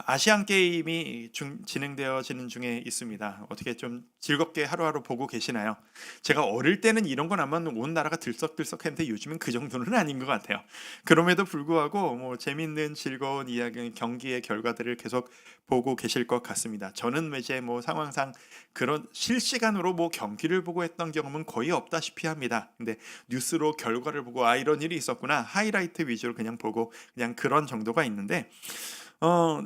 아시안 게임이 진행되어지는 중에 있습니다. 어떻게 좀 즐겁게 하루하루 보고 계시나요? 제가 어릴 때는 이런 건 아마 온 나라가 들썩들썩했는데 요즘은 그 정도는 아닌 것 같아요. 그럼에도 불구하고 뭐 재밌는 즐거운 이야기, 경기의 결과들을 계속 보고 계실 것 같습니다. 저는 이제 뭐 상황상 그런 실시간으로 뭐 경기를 보고 했던 경험은 거의 없다시피 합니다. 근데 뉴스로 결과를 보고 이런 일이 있었구나 하이라이트 위주로 그냥 보고 그냥 그런 정도가 있는데 어,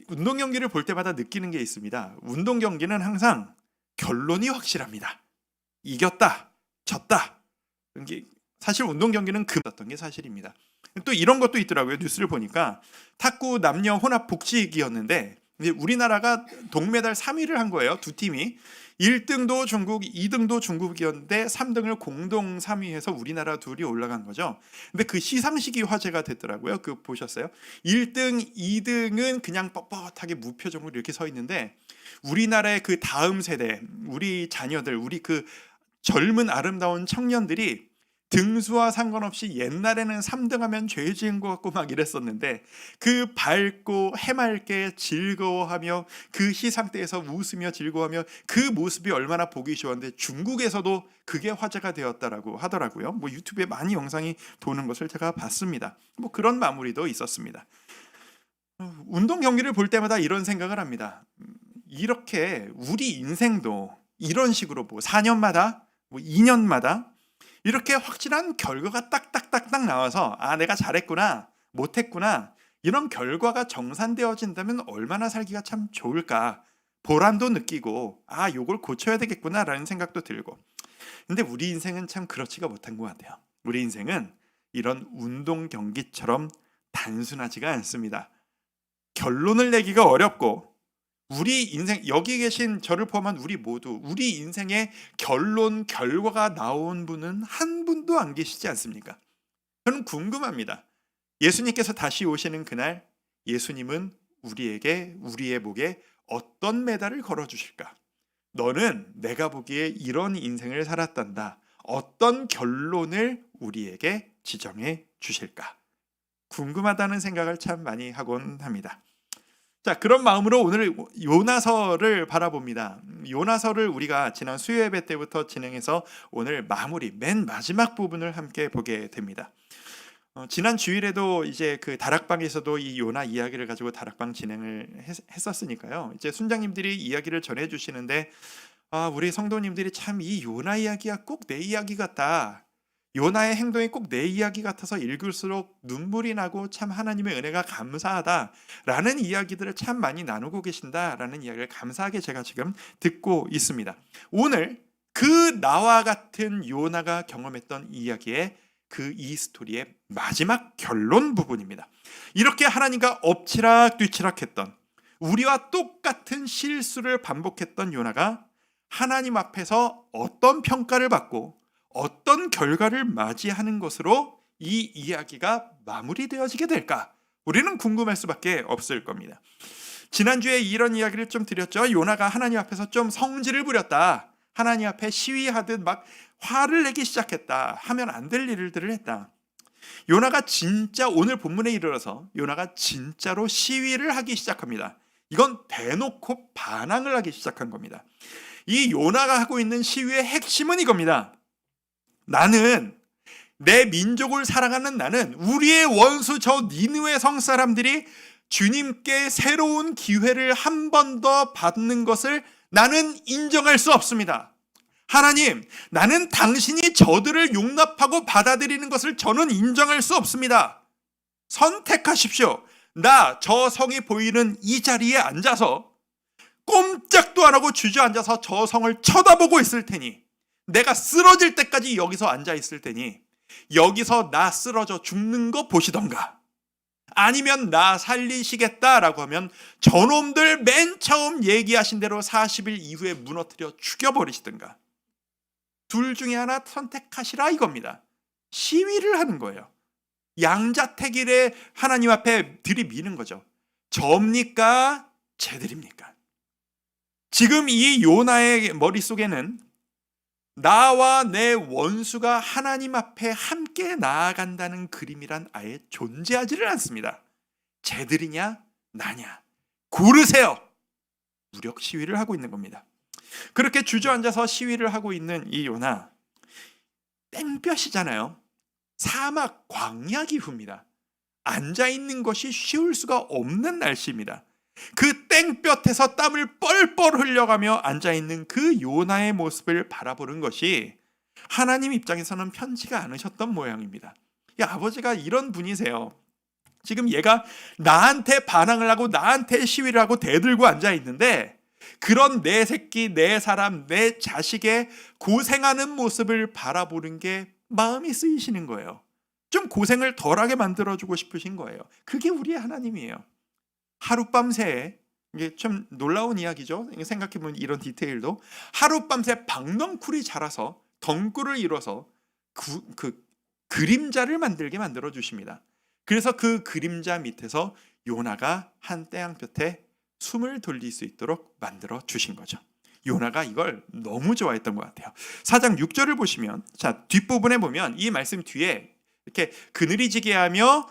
운동 경기를 볼 때마다 느끼는 게 있습니다. 운동 경기는 항상 결론이 확실합니다. 이겼다, 졌다. 이게 사실 운동 경기는 금었던 게 사실입니다. 또 이런 것도 있더라고요. 뉴스를 보니까 탁구 남녀 혼합 복식이었는데 이제 우리나라가 동메달 3위를 한 거예요. 두 팀이 1등도 중국, 2등도 중국이었는데 3등을 공동 3위해서 우리나라 둘이 올라간 거죠. 근데 그 시상식이 화제가 됐더라고요. 그 보셨어요? 1등, 2등은 그냥 뻣뻣하게 무표정으로 이렇게 서 있는데 우리나라의 그 다음 세대, 우리 자녀들, 우리 그 젊은 아름다운 청년들이 등수와 상관없이 옛날에는 3등 하면 죄 지은 것 같고 막 이랬었는데 그 밝고 해맑게 즐거워하며 그 시상대에서 웃으며 즐거워하며 그 모습이 얼마나 보기 좋았는데 중국에서도 그게 화제가 되었다라고 하더라고요. 뭐 유튜브에 많이 영상이 도는 것을 제가 봤습니다. 뭐 그런 마무리도 있었습니다. 운동 경기를 볼 때마다 이런 생각을 합니다. 이렇게 우리 인생도 이런 식으로 뭐 4년마다 뭐 2년마다 이렇게 확실한 결과가 딱딱딱딱 나와서 내가 잘했구나 못했구나 이런 결과가 정산되어진다면 얼마나 살기가 참 좋을까 보람도 느끼고 요걸 고쳐야 되겠구나라는 생각도 들고 근데 우리 인생은 참 그렇지가 못한 것 같아요. 우리 인생은 이런 운동 경기처럼 단순하지가 않습니다. 결론을 내기가 어렵고 우리 인생 여기 계신 저를 포함한 우리 모두 우리 인생의 결론 결과가 나온 분은 한 분도 안 계시지 않습니까? 저는 궁금합니다. 예수님께서 다시 오시는 그날 예수님은 우리의 목에 어떤 메달을 걸어 주실까? 너는 내가 보기에 이런 인생을 살았단다. 어떤 결론을 우리에게 지정해 주실까? 궁금하다는 생각을 참 많이 하곤 합니다. 자, 그런 마음으로 오늘 요나서를 바라봅니다. 요나서를 우리가 지난 수요예배 때부터 진행해서 오늘 마무리 맨 마지막 부분을 함께 보게 됩니다. 지난 주일에도 이제 그 다락방에서도 이 요나 이야기를 가지고 다락방 진행을 했었으니까요. 이제 순장님들이 이야기를 전해 주시는데 우리 성도님들이 참 이 요나 이야기가 꼭 내 이야기 같다. 요나의 행동이 꼭 내 이야기 같아서 읽을수록 눈물이 나고 참 하나님의 은혜가 감사하다라는 이야기들을 참 많이 나누고 계신다라는 이야기를 감사하게 제가 지금 듣고 있습니다. 오늘 그 나와 같은 요나가 경험했던 이야기의 이 스토리의 마지막 결론 부분입니다. 이렇게 하나님과 엎치락 뒤치락 했던 우리와 똑같은 실수를 반복했던 요나가 하나님 앞에서 어떤 평가를 받고 어떤 결과를 맞이하는 것으로 이 이야기가 마무리되어지게 될까? 우리는 궁금할 수밖에 없을 겁니다. 지난주에 이런 이야기를 좀 드렸죠. 요나가 하나님 앞에서 좀 성질을 부렸다. 하나님 앞에 시위하듯 막 화를 내기 시작했다. 하면 안 될 일들을 했다. 요나가 진짜 오늘 본문에 이르러서 요나가 진짜로 시위를 하기 시작합니다. 이건 대놓고 반항을 하기 시작한 겁니다. 이 요나가 하고 있는 시위의 핵심은 이겁니다. 나는 내 민족을 사랑하는 나는 우리의 원수 저 니느웨 성 사람들이 주님께 새로운 기회를 한 번 더 받는 것을 나는 인정할 수 없습니다. 하나님, 나는 당신이 저들을 용납하고 받아들이는 것을 저는 인정할 수 없습니다. 선택하십시오. 나 저 성이 보이는 이 자리에 앉아서 꼼짝도 안 하고 주저앉아서 저 성을 쳐다보고 있을 테니 내가 쓰러질 때까지 여기서 앉아 있을 테니 여기서 나 쓰러져 죽는 거 보시던가 아니면 나 살리시겠다라고 하면 저놈들 맨 처음 얘기하신 대로 40일 이후에 무너뜨려 죽여버리시든가 둘 중에 하나 선택하시라 이겁니다. 시위를 하는 거예요. 양자택일에 하나님 앞에 들이미는 거죠. 접니까? 쟤들입니까? 지금 이 요나의 머릿속에는 나와 내 원수가 하나님 앞에 함께 나아간다는 그림이란 아예 존재하지를 않습니다. 쟤들이냐 나냐? 고르세요. 무력 시위를 하고 있는 겁니다. 그렇게 주저앉아서 시위를 하고 있는 이 요나, 땡볕이잖아요. 사막 광야 기후입니다. 앉아있는 것이 쉬울 수가 없는 날씨입니다. 그 땡볕에서 땀을 뻘뻘 흘려가며 앉아있는 그 요나의 모습을 바라보는 것이 하나님 입장에서는 편치가 않으셨던 모양입니다. 이 아버지가 이런 분이세요. 지금 얘가 나한테 반항을 하고 나한테 시위를 하고 대들고 앉아있는데, 그런 내 새끼, 내 사람, 내 자식의 고생하는 모습을 바라보는 게 마음이 쓰이시는 거예요. 좀 고생을 덜하게 만들어주고 싶으신 거예요. 그게 우리의 하나님이에요. 하룻밤새, 이게 좀 놀라운 이야기죠. 생각해보면 이런 디테일도, 하룻밤새 박넝쿨이 자라서 덩굴을 이뤄서 그 그림자를 만들게 만들어 주십니다. 그래서 그 그림자 밑에서 요나가 한 태양볕에 숨을 돌릴 수 있도록 만들어 주신 거죠. 요나가 이걸 너무 좋아했던 것 같아요. 4장 6절을 보시면, 자, 뒷부분에 보면 이 말씀 뒤에 이렇게 그늘이 지게 하며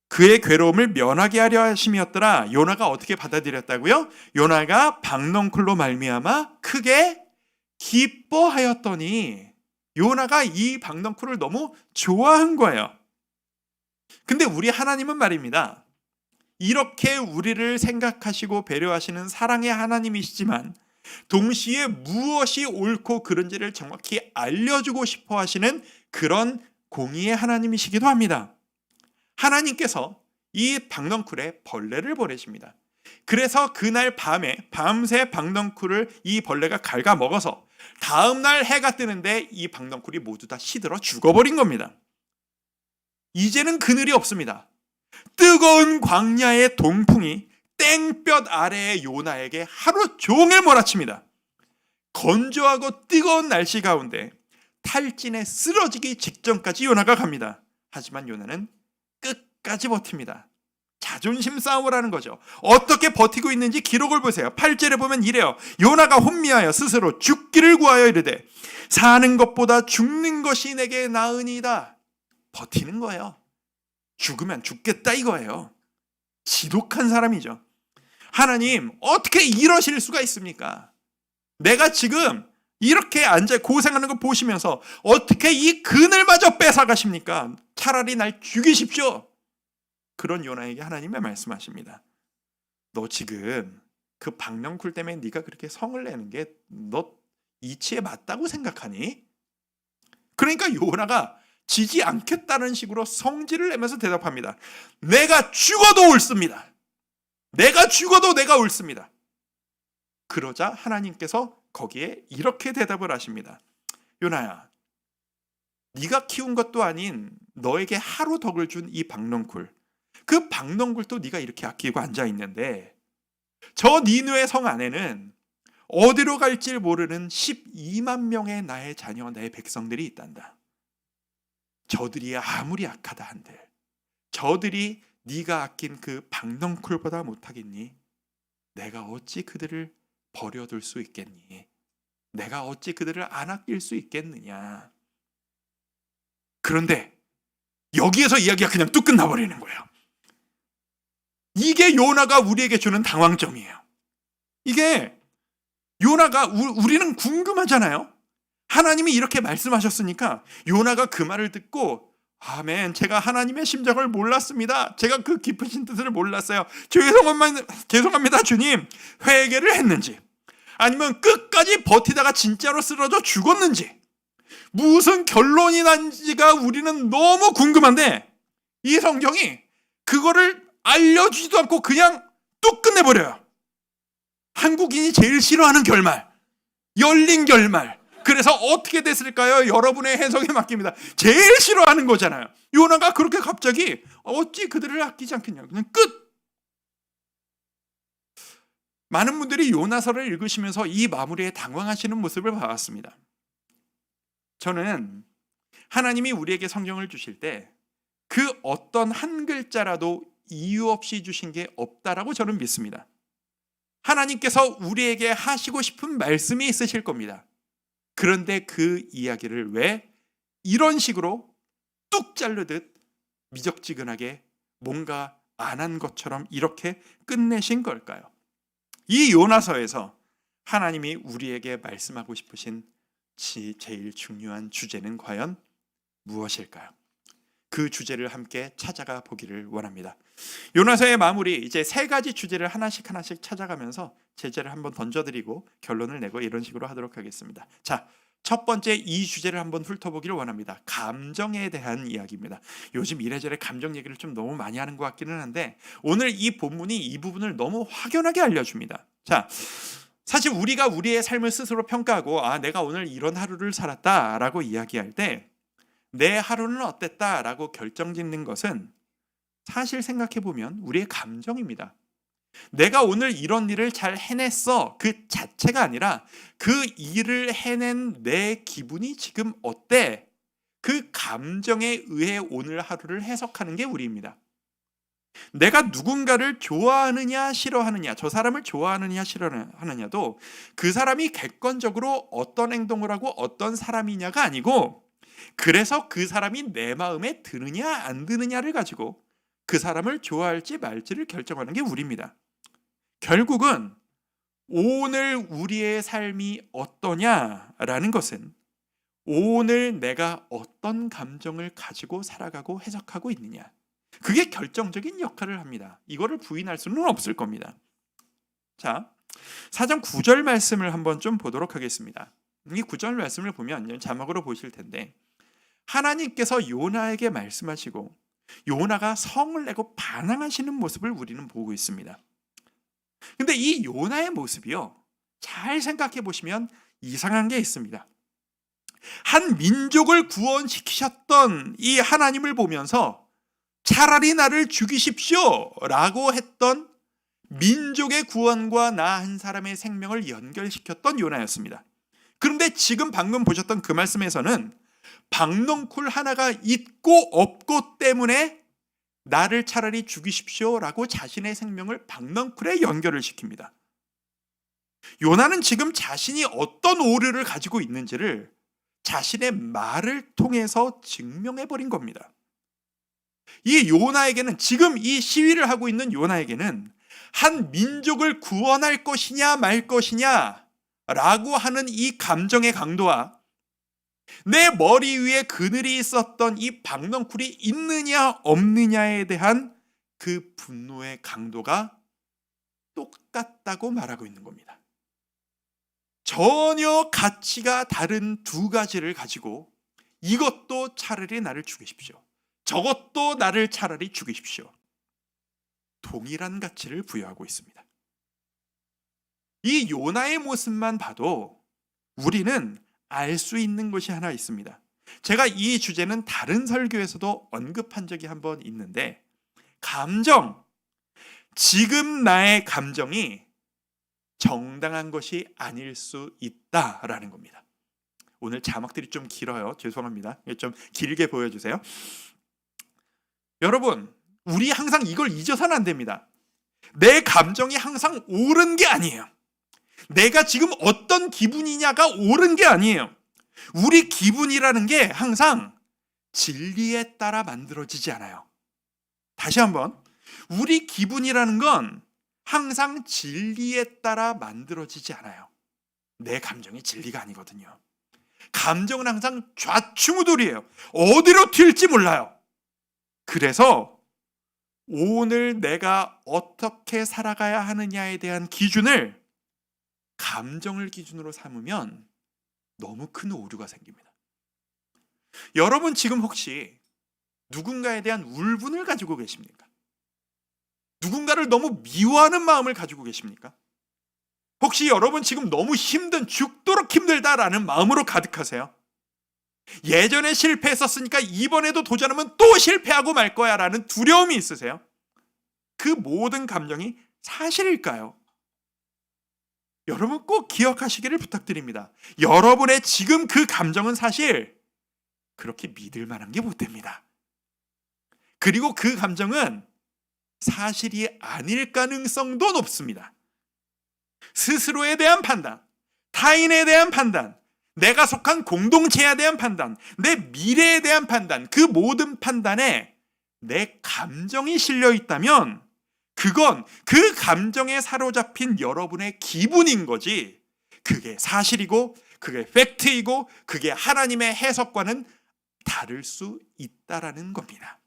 그의 괴로움을 면하게 하려 하심이었더라. 요나가 어떻게 받아들였다고요? 요나가 박넝쿨로 말미암아 크게 기뻐하였더니, 요나가 이 박넝쿨을 너무 좋아한 거예요. 근데 우리 하나님은 말입니다, 이렇게 우리를 생각하시고 배려하시는 사랑의 하나님이시지만 동시에 무엇이 옳고 그른지를 정확히 알려주고 싶어 하시는 그런 공의의 하나님이시기도 합니다. 하나님께서 이 박넝쿨에 벌레를 보내십니다. 그래서 그날 밤새 박넝쿨을 이 벌레가 갉아먹어서 다음날 해가 뜨는데 이 박넝쿨이 모두 다 시들어 죽어버린 겁니다. 이제는 그늘이 없습니다. 뜨거운 광야의 동풍이 땡볕 아래의 요나에게 하루 종일 몰아칩니다. 건조하고 뜨거운 날씨 가운데 탈진에 쓰러지기 직전까지 요나가 갑니다. 하지만 요나는 끝까지 버팁니다. 자존심 싸움을 하는 거죠. 어떻게 버티고 있는지 기록을 보세요. 8절에 보면 이래요. 요나가 혼미하여 스스로 죽기를 구하여 이르되 사는 것보다 죽는 것이 내게 나으니이다. 버티는 거예요. 죽으면 죽겠다 이거예요. 지독한 사람이죠. 하나님, 어떻게 이러실 수가 있습니까? 내가 지금 이렇게 앉아 고생하는 거 보시면서 어떻게 이 그늘마저 뺏어가십니까? 차라리 날 죽이십시오. 그런 요나에게 하나님의 말씀하십니다. 너 지금 그 박넝쿨 때문에 네가 그렇게 성을 내는 게 너 이치에 맞다고 생각하니? 그러니까 요나가 지지 않겠다는 식으로 성질을 내면서 대답합니다. 내가 죽어도 옳습니다. 내가 죽어도 내가 옳습니다. 그러자 하나님께서 거기에 이렇게 대답을 하십니다. 요나야, 네가 키운 것도 아닌 너에게 하루 덕을 준 이 박넝쿨, 그 박넝쿨도 네가 이렇게 아끼고 앉아있는데 저 니느웨 성 안에는 어디로 갈지 모르는 12만 명의 나의 자녀, 나의 백성들이 있단다. 저들이 아무리 악하다 한들 저들이 네가 아낀 그 박넝쿨보다 못하겠니? 내가 어찌 그들을 버려둘 수 있겠니? 내가 어찌 그들을 안 아낄 수 있겠느냐? 그런데 여기에서 이야기가 그냥 뚝 끝나버리는 거예요. 이게 요나가 우리에게 주는 당황점이에요. 이게 요나가 우리는 궁금하잖아요. 하나님이 이렇게 말씀하셨으니까 요나가 그 말을 듣고 아멘, 제가 하나님의 심정을 몰랐습니다. 제가 그 깊으신 뜻을 몰랐어요. 죄송합니다 주님. 회개를 했는지 아니면 끝까지 버티다가 진짜로 쓰러져 죽었는지 무슨 결론이 난지가 우리는 너무 궁금한데 이 성경이 그거를 알려주지도 않고 그냥 뚝 끝내버려요. 한국인이 제일 싫어하는 결말, 열린 결말. 그래서 어떻게 됐을까요? 여러분의 해석에 맡깁니다. 제일 싫어하는 거잖아요. 요나가 그렇게 갑자기 어찌 그들을 아끼지 않겠냐. 그냥 끝. 많은 분들이 요나서를 읽으시면서 이 마무리에 당황하시는 모습을 봐왔습니다. 저는 하나님이 우리에게 성경을 주실 때 그 어떤 한 글자라도 이유 없이 주신 게 없다라고 저는 믿습니다. 하나님께서 우리에게 하시고 싶은 말씀이 있으실 겁니다. 그런데 그 이야기를 왜 이런 식으로 뚝 자르듯 미적지근하게 뭔가 안 한 것처럼 이렇게 끝내신 걸까요? 이 요나서에서 하나님이 우리에게 말씀하고 싶으신 제일 중요한 주제는 과연 무엇일까요? 그 주제를 함께 찾아가 보기를 원합니다. 요나서의 마무리, 이제 세 가지 주제를 하나씩 찾아가면서 제재를 한번 던져드리고 결론을 내고 이런 식으로 하도록 하겠습니다. 자, 첫 번째 이 주제를 한번 훑어보기를 원합니다. 감정에 대한 이야기입니다. 요즘 이래저래 감정 얘기를 좀 너무 많이 하는 것 같기는 한데 오늘 이 본문이 이 부분을 너무 확연하게 알려줍니다. 자, 사실 우리가 우리의 삶을 스스로 평가하고 내가 오늘 이런 하루를 살았다라고 이야기할 때 내 하루는 어땠다라고 결정짓는 것은 사실 생각해보면 우리의 감정입니다. 내가 오늘 이런 일을 잘 해냈어 그 자체가 아니라 그 일을 해낸 내 기분이 지금 어때? 그 감정에 의해 오늘 하루를 해석하는 게 우리입니다. 내가 누군가를 좋아하느냐 싫어하느냐, 저 사람을 좋아하느냐 싫어하느냐도 그 사람이 객관적으로 어떤 행동을 하고 어떤 사람이냐가 아니고 그래서 그 사람이 내 마음에 드느냐 안 드느냐를 가지고 그 사람을 좋아할지 말지를 결정하는 게 우리입니다. 결국은 오늘 우리의 삶이 어떠냐라는 것은 오늘 내가 어떤 감정을 가지고 살아가고 해석하고 있느냐, 그게 결정적인 역할을 합니다. 이거를 부인할 수는 없을 겁니다. 자, 4장 9절 말씀을 한번 좀 보도록 하겠습니다. 이 9절 말씀을 보면 자막으로 보실 텐데 하나님께서 요나에게 말씀하시고 요나가 성을 내고 반항하시는 모습을 우리는 보고 있습니다. 근데 이 요나의 모습이요, 잘 생각해 보시면 이상한 게 있습니다. 한 민족을 구원시키셨던 이 하나님을 보면서 차라리 나를 죽이십시오 라고 했던 민족의 구원과 나 한 사람의 생명을 연결시켰던 요나였습니다. 그런데 지금 방금 보셨던 그 말씀에서는 박넝쿨 하나가 있고 없고 때문에 나를 차라리 죽이십시오 라고 자신의 생명을 박넝쿨에 연결을 시킵니다. 요나는 지금 자신이 어떤 오류를 가지고 있는지를 자신의 말을 통해서 증명해버린 겁니다. 이 요나에게는, 지금 이 시위를 하고 있는 요나에게는 한 민족을 구원할 것이냐 말 것이냐 라고 하는 이 감정의 강도와 내 머리 위에 그늘이 있었던 이 박넝쿨이 있느냐 없느냐에 대한 그 분노의 강도가 똑같다고 말하고 있는 겁니다. 전혀 가치가 다른 두 가지를 가지고 이것도 차라리 나를 죽이십시오, 저것도 나를 차라리 죽이십시오, 동일한 가치를 부여하고 있습니다. 이 요나의 모습만 봐도 우리는 알 수 있는 것이 하나 있습니다. 제가 이 주제는 다른 설교에서도 언급한 적이 한번 있는데, 감정, 지금 나의 감정이 정당한 것이 아닐 수 있다라는 겁니다. 오늘 자막들이 좀 길어요. 죄송합니다. 좀 길게 보여주세요. 여러분, 우리 항상 이걸 잊어서는 안 됩니다. 내 감정이 항상 옳은 게 아니에요. 내가 지금 어떤 기분이냐가 옳은 게 아니에요. 우리 기분이라는 게 항상 진리에 따라 만들어지지 않아요. 다시 한번, 우리 기분이라는 건 항상 진리에 따라 만들어지지 않아요. 내 감정이 진리가 아니거든요. 감정은 항상 좌충우돌이에요. 어디로 튈지 몰라요. 그래서 오늘 내가 어떻게 살아가야 하느냐에 대한 기준을 감정을 기준으로 삼으면 너무 큰 오류가 생깁니다. 여러분 지금 혹시 누군가에 대한 울분을 가지고 계십니까? 누군가를 너무 미워하는 마음을 가지고 계십니까? 혹시 여러분 지금 너무 죽도록 힘들다라는 마음으로 가득하세요? 예전에 실패했었으니까 이번에도 도전하면 또 실패하고 말 거야 라는 두려움이 있으세요? 그 모든 감정이 사실일까요? 여러분 꼭 기억하시기를 부탁드립니다. 여러분의 지금 그 감정은 사실 그렇게 믿을 만한 게 못 됩니다. 그리고 그 감정은 사실이 아닐 가능성도 높습니다. 스스로에 대한 판단, 타인에 대한 판단, 내가 속한 공동체에 대한 판단, 내 미래에 대한 판단, 그 모든 판단에 내 감정이 실려 있다면 그건 그 감정에 사로잡힌 여러분의 기분인 거지, 그게 사실이고 그게 팩트이고 그게 하나님의 해석과는 다를 수 있다라는 겁니다.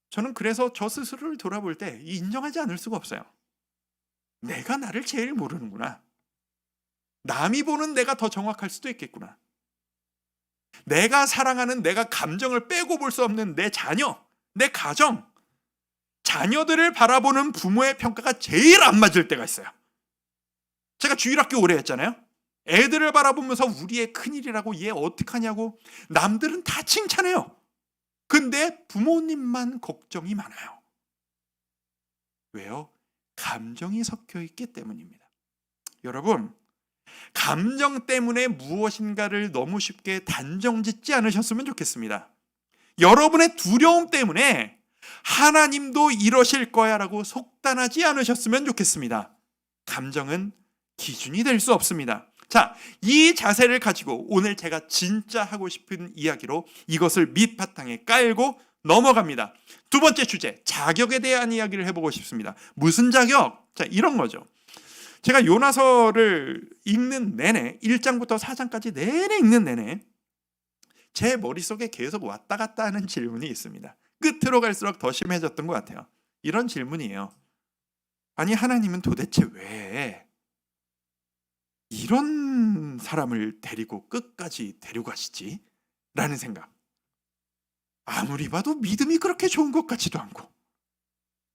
저는 그래서 저 스스로를 돌아볼 때 인정하지 않을 수가 없어요. 내가 나를 제일 모르는구나. 남이 보는 내가 더 정확할 수도 있겠구나. 내가 사랑하는, 내가 감정을 빼고 볼 수 없는 내 자녀, 내 가정, 자녀들을 바라보는 부모의 평가가 제일 안 맞을 때가 있어요. 제가 주일학교 오래 했잖아요. 애들을 바라보면서 우리의 큰일이라고, 얘 어떡하냐고 남들은 다 칭찬해요. 근데 부모님만 걱정이 많아요. 왜요? 감정이 섞여 있기 때문입니다. 여러분, 감정 때문에 무엇인가를 너무 쉽게 단정짓지 않으셨으면 좋겠습니다. 여러분의 두려움 때문에 하나님도 이러실 거야 라고 속단하지 않으셨으면 좋겠습니다. 감정은 기준이 될 수 없습니다. 자, 이 자세를 가지고 오늘 제가 진짜 하고 싶은 이야기로 이것을 밑바탕에 깔고 넘어갑니다. 두 번째 주제, 자격에 대한 이야기를 해보고 싶습니다. 무슨 자격? 자, 이런 거죠. 제가 요나서를 읽는 내내, 1장부터 4장까지 내내 읽는 내내 제 머릿속에 계속 왔다 갔다 하는 질문이 있습니다. 끝으로 갈수록 더 심해졌던 것 같아요. 이런 질문이에요. 아니, 하나님은 도대체 왜 이런 사람을 데리고 끝까지 데려가시지? 라는 생각. 아무리 봐도 믿음이 그렇게 좋은 것 같지도 않고,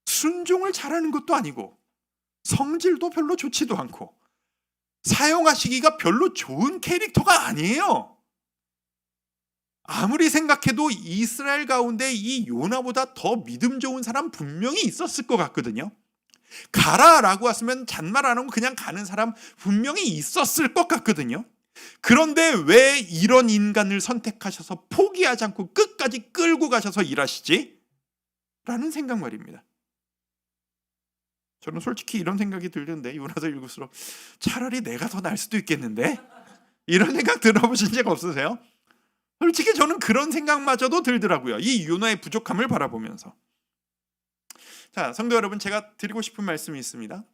순종을 잘하는 것도 아니고, 성질도 별로 좋지도 않고, 사용하시기가 별로 좋은 캐릭터가 아니에요. 아무리 생각해도 이스라엘 가운데 이 요나보다 더 믿음 좋은 사람 분명히 있었을 것 같거든요. 가라라고 했으면 잔말 안 하고 그냥 가는 사람 분명히 있었을 것 같거든요. 그런데 왜 이런 인간을 선택하셔서 포기하지 않고 끝까지 끌고 가셔서 일하시지? 라는 생각 말입니다. 저는 솔직히 이런 생각이 들는데, 요나서 읽을수록 차라리 내가 더 나을 수도 있겠는데? 이런 생각 들어보신 적 없으세요? 솔직히 저는 그런 생각마저도 들더라고요. 이 요나의 부족함을 바라보면서. 자, 성도 여러분, 제가 드리고 싶은 말씀이 있습니다.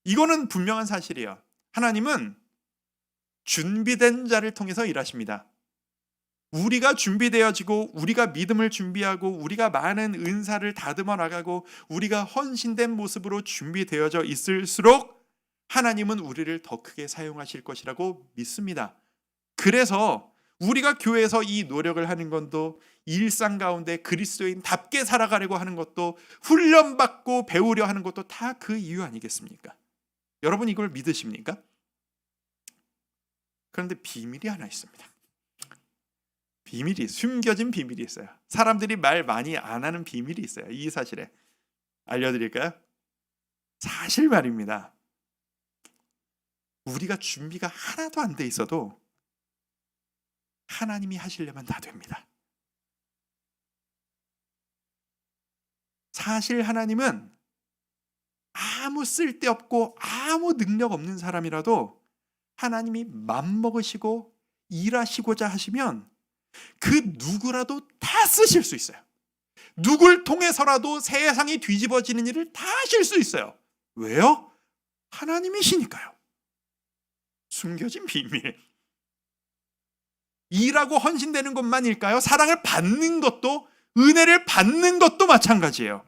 이거는 분명한 사실이에요. 하나님은 준비된 자를 통해서 일하십니다. 우리가 준비되어지고, 우리가 믿음을 준비하고, 우리가 많은 은사를 다듬어 나가고, 우리가 헌신된 모습으로 준비되어져 있을수록 하나님은 우리를 더 크게 사용하실 것이라고 믿습니다. 그래서 우리가 교회에서 이 노력을 하는 것도, 일상 가운데 그리스도인답게 살아가려고 하는 것도, 훈련받고 배우려 하는 것도 다 그 이유 아니겠습니까? 여러분, 이걸 믿으십니까? 그런데 비밀이 하나 있습니다. 비밀이, 숨겨진 비밀이 있어요. 사람들이 말 많이 안 하는 비밀이 있어요. 이 사실에 알려드릴까요? 사실 말입니다. 우리가 준비가 하나도 안 돼 있어도 하나님이 하시려면 다 됩니다. 사실 하나님은 아무 쓸데없고 아무 능력 없는 사람이라도 하나님이 맘먹으시고 일하시고자 하시면 그 누구라도 다 쓰실 수 있어요. 누굴 통해서라도 세상이 뒤집어지는 일을 다 하실 수 있어요. 왜요? 하나님이시니까요. 숨겨진 비밀. 일하고 헌신되는 것만일까요? 사랑을 받는 것도, 은혜를 받는 것도 마찬가지예요.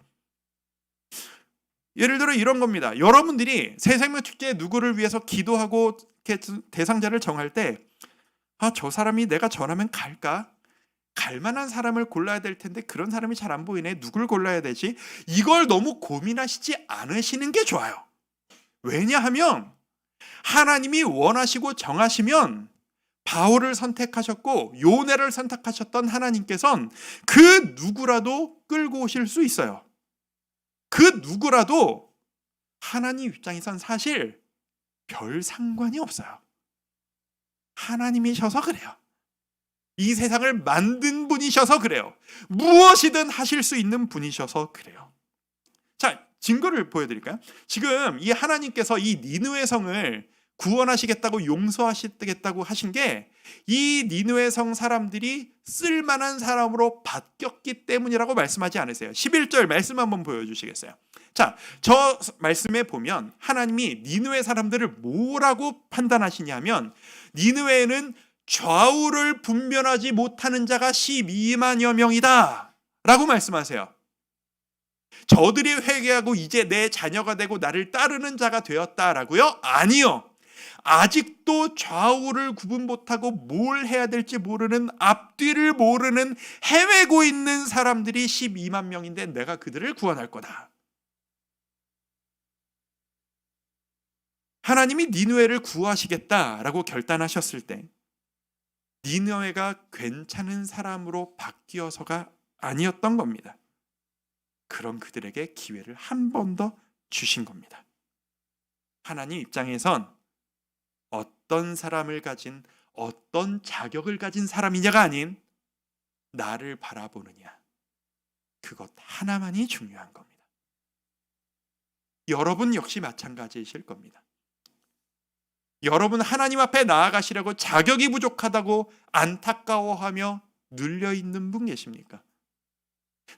예를 들어 이런 겁니다. 여러분들이 새생명축제에 누구를 위해서 기도하고 대상자를 정할 때, 저 사람이 내가 전하면 갈까? 갈 만한 사람을 골라야 될 텐데 그런 사람이 잘 안 보이네. 누굴 골라야 되지? 이걸 너무 고민하시지 않으시는 게 좋아요. 왜냐하면 하나님이 원하시고 정하시면 바울을 선택하셨고 요나를 선택하셨던 하나님께서는 그 누구라도 끌고 오실 수 있어요. 그 누구라도 하나님 입장에선 사실 별 상관이 없어요. 하나님이셔서 그래요. 이 세상을 만든 분이셔서 그래요. 무엇이든 하실 수 있는 분이셔서 그래요. 자, 증거를 보여드릴까요? 지금 이 하나님께서 이 니느웨 성을 구원하시겠다고 용서하시겠다고 하신 게 이 니느웨 성 사람들이 쓸만한 사람으로 바뀌었기 때문이라고 말씀하지 않으세요. 11절 말씀 한번 보여주시겠어요? 자, 저 말씀에 보면 하나님이 니느웨 사람들을 뭐라고 판단하시냐면 니느웨에는 좌우를 분별하지 못하는 자가 12만여 명이다 라고 말씀하세요. 저들이 회개하고 이제 내 자녀가 되고 나를 따르는 자가 되었다라고요? 아니요. 아직도 좌우를 구분 못하고 뭘 해야 될지 모르는, 앞뒤를 모르는 헤매고 있는 사람들이 12만 명인데 내가 그들을 구원할 거다. 하나님이 니느웨를 구하시겠다라고 결단하셨을 때 니느웨가 괜찮은 사람으로 바뀌어서가 아니었던 겁니다. 그런 그들에게 기회를 한 번 더 주신 겁니다. 하나님 입장에선 어떤 사람을 가진, 어떤 자격을 가진 사람이냐가 아닌 나를 바라보느냐, 그것 하나만이 중요한 겁니다. 여러분 역시 마찬가지이실 겁니다. 여러분 하나님 앞에 나아가시려고 자격이 부족하다고 안타까워하며 눌려있는 분 계십니까?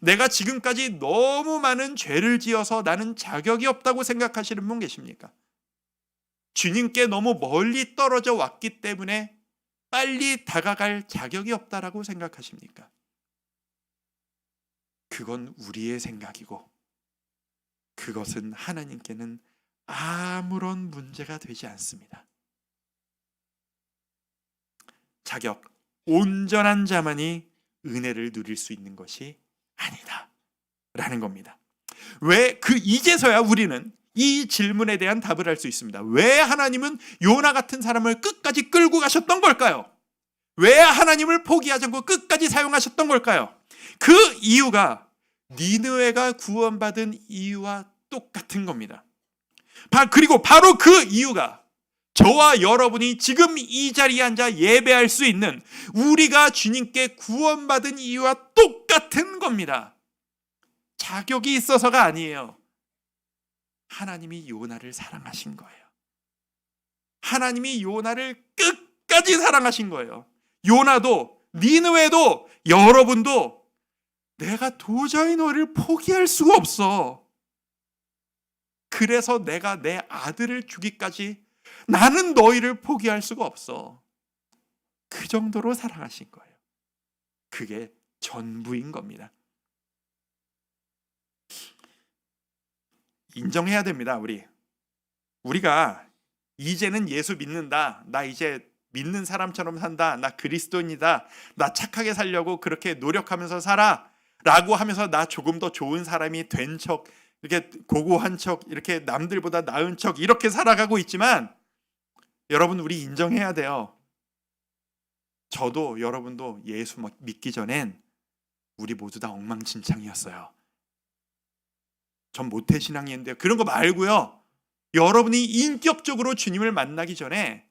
내가 지금까지 너무 많은 죄를 지어서 나는 자격이 없다고 생각하시는 분 계십니까? 주님께 너무 멀리 떨어져 왔기 때문에 빨리 다가갈 자격이 없다라고 생각하십니까? 그건 우리의 생각이고 그것은 하나님께는 아무런 문제가 되지 않습니다. 자격, 온전한 자만이 은혜를 누릴 수 있는 것이 아니다 라는 겁니다. 왜 이제서야 우리는 이 질문에 대한 답을 할 수 있습니다. 왜 하나님은 요나 같은 사람을 끝까지 끌고 가셨던 걸까요? 왜 하나님을 포기하지 않고 끝까지 사용하셨던 걸까요? 그 이유가 니느웨가 구원받은 이유와 똑같은 겁니다. 그리고 바로 그 이유가 저와 여러분이 지금 이 자리에 앉아 예배할 수 있는, 우리가 주님께 구원받은 이유와 똑같은 겁니다. 자격이 있어서가 아니에요. 하나님이 요나를 사랑하신 거예요. 하나님이 요나를 끝까지 사랑하신 거예요. 요나도, 니느웨도, 여러분도 내가 도저히 너를 포기할 수가 없어. 그래서 내가 내 아들을 주기까지 나는 너희를 포기할 수가 없어. 그 정도로 사랑하신 거예요. 그게 전부인 겁니다. 인정해야 됩니다. 우리가 이제는 예수 믿는다, 나 이제 믿는 사람처럼 산다, 나 그리스도인이다, 나 착하게 살려고 그렇게 노력하면서 살아 라고 하면서 나 조금 더 좋은 사람이 된 척, 이렇게 고고한 척, 이렇게 남들보다 나은 척 이렇게 살아가고 있지만, 여러분 우리 인정해야 돼요. 저도 여러분도 예수 믿기 전엔 우리 모두 다 엉망진창이었어요. 전 모태신앙이었는데 그런 거 말고요, 여러분이 인격적으로 주님을 만나기 전에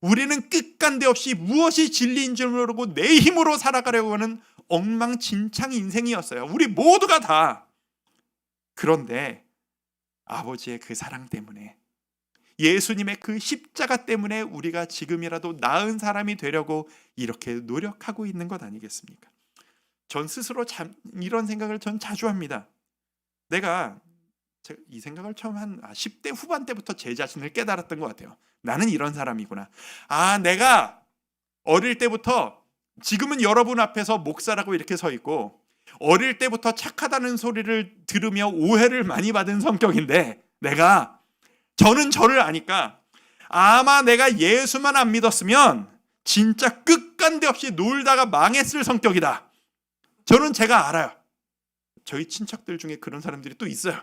우리는 끝간데 없이 무엇이 진리인 줄 모르고 내 힘으로 살아가려고 하는 엉망진창 인생이었어요. 우리 모두가 다. 그런데 아버지의 그 사랑 때문에, 예수님의 그 십자가 때문에 우리가 지금이라도 나은 사람이 되려고 이렇게 노력하고 있는 것 아니겠습니까? 전 스스로 이런 생각을 전 자주 합니다. 제가 이 생각을 처음 한 10대 후반 때부터 제 자신을 깨달았던 것 같아요. 나는 이런 사람이구나. 내가 어릴 때부터, 지금은 여러분 앞에서 목사라고 이렇게 서 있고, 어릴 때부터 착하다는 소리를 들으며 오해를 많이 받은 성격인데, 저는 저를 아니까 아마 내가 예수만 안 믿었으면 진짜 끝간데 없이 놀다가 망했을 성격이다. 저는 제가 알아요. 저희 친척들 중에 그런 사람들이 또 있어요.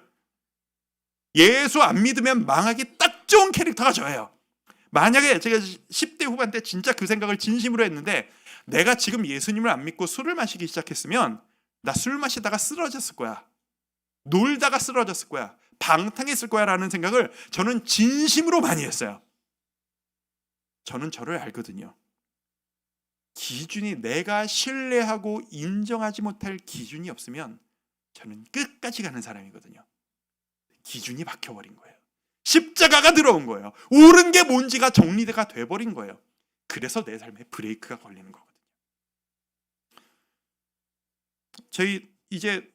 예수 안 믿으면 망하기 딱 좋은 캐릭터가 저예요. 만약에 제가 10대 후반 때 진짜 그 생각을 진심으로 했는데, 내가 지금 예수님을 안 믿고 술을 마시기 시작했으면 나 술 마시다가 쓰러졌을 거야. 놀다가 쓰러졌을 거야. 방탕했을 거야 라는 생각을 저는 진심으로 많이 했어요. 저는 저를 알거든요. 기준이, 내가 신뢰하고 인정하지 못할 기준이 없으면 저는 끝까지 가는 사람이거든요. 기준이 박혀버린 거예요. 십자가가 들어온 거예요. 옳은 게 뭔지가 정리가 돼버린 거예요. 그래서 내 삶에 브레이크가 걸리는 거거든요. 저희 이제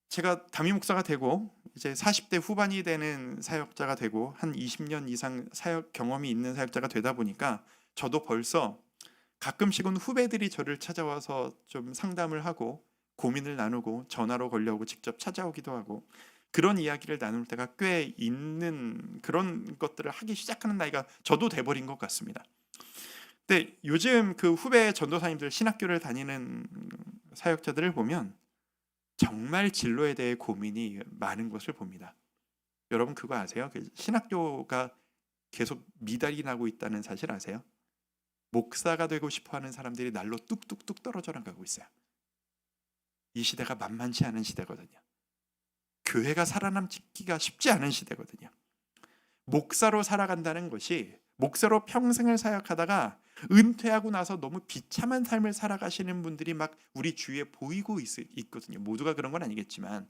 제가 담임 목사가 되고 이제 40대 후반이 되는 사역자가 되고 한 20년 이상 사역 경험이 있는 사역자가 되다 보니까 저도 벌써 가끔씩은 후배들이 저를 찾아와서 좀 상담을 하고 고민을 나누고 전화로 걸려오고 직접 찾아오기도 하고 그런 이야기를 나눌 때가 꽤 있는 그런 것들을 하기 시작하는 나이가 저도 돼버린 것 같습니다. 근데 요즘 그 후배 전도사님들 신학교를 다니는 사역자들을 보면 정말 진로에 대해 고민이 많은 것을 봅니다. 여러분 그거 아세요? 신학교가 계속 미달이 나고 있다는 사실 아세요? 목사가 되고 싶어하는 사람들이 날로 뚝뚝뚝 떨어져 나가고 있어요. 이 시대가 만만치 않은 시대거든요. 교회가 살아남기가 쉽지 않은 시대거든요. 목사로 살아간다는 것이 목사로 평생을 사역하다가 은퇴하고 나서 너무 비참한 삶을 살아가시는 분들이 막 우리 주위에 보이고 있거든요. 모두가 그런 건 아니겠지만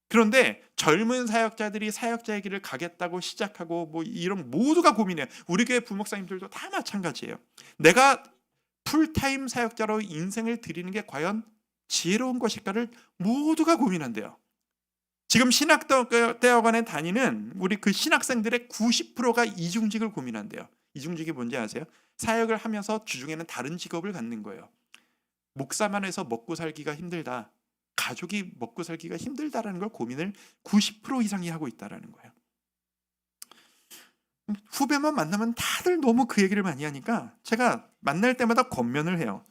그런데 젊은 사역자들이 사역자의 길을 가겠다고 시작하고 뭐 이런 모두가 고민해요. 우리 교회 부목사님들도 다 마찬가지예요. 내가 풀타임 사역자로 인생을 드리는 게 과연 지혜로운 것일까를 모두가 고민한대요. 지금 신학대학원에 다니는 우리 그 신학생들의 90%가 이중직을 고민한대요. 이중직이 뭔지 아세요? 사역을 하면서 주중에는 다른 직업을 갖는 거예요. 목사만 해서 먹고 살기가 힘들다. 가족이 먹고 살기가 힘들다라는 걸 고민을 90% 이상이 하고 있다라는 거예요. 후배만 만나면 다들 너무 그 얘기를 많이 하니까 제가 만날 때마다 권면을 해요.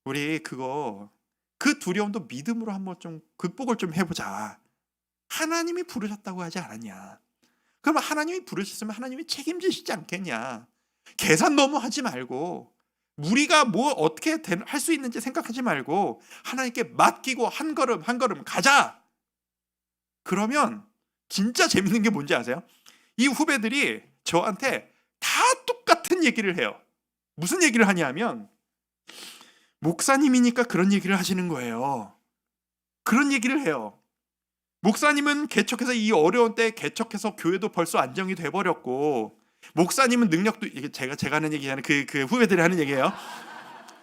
우리 그 두려움도 믿음으로 한번 좀 극복을 좀 해보자. 하나님이 부르셨다고 하지 않았냐? 그럼 하나님이 부르셨으면 하나님이 책임지시지 않겠냐? 계산 너무 하지 말고 우리가 뭐 어떻게 할 수 있는지 생각하지 말고 하나님께 맡기고 한 걸음 한 걸음 가자. 그러면 진짜 재밌는 게 뭔지 아세요? 이 후배들이 저한테 다 똑같은 얘기를 해요. 무슨 얘기를 하냐면 목사님이니까 그런 얘기를 하시는 거예요. 그런 얘기를 해요. 목사님은 개척해서 이 어려운 때에 개척해서 교회도 벌써 안정이 돼버렸고 목사님은 능력도 이게 제가 하는 얘기 아니라 그 후배들이 하는 얘기예요.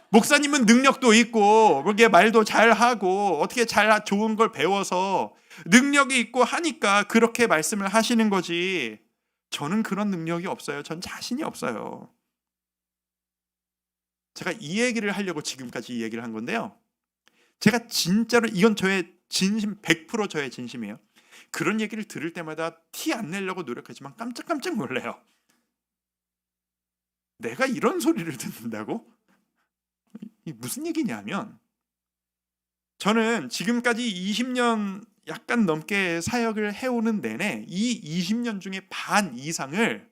목사님은 능력도 있고 그게 말도 잘하고 어떻게 잘 좋은 걸 배워서 능력이 있고 하니까 그렇게 말씀을 하시는 거지. 저는 그런 능력이 없어요. 전 자신이 없어요. 제가 이 얘기를 하려고 지금까지 이 얘기를 한 건데요. 제가 진짜로 이건 저의 진심 100% 저의 진심이에요. 그런 얘기를 들을 때마다 티 안 내려고 노력하지만 깜짝깜짝 놀래요. 내가 이런 소리를 듣는다고? 이 무슨 얘기냐면 저는 지금까지 20년 약간 넘게 사역을 해오는 내내 이 20년 중에 반 이상을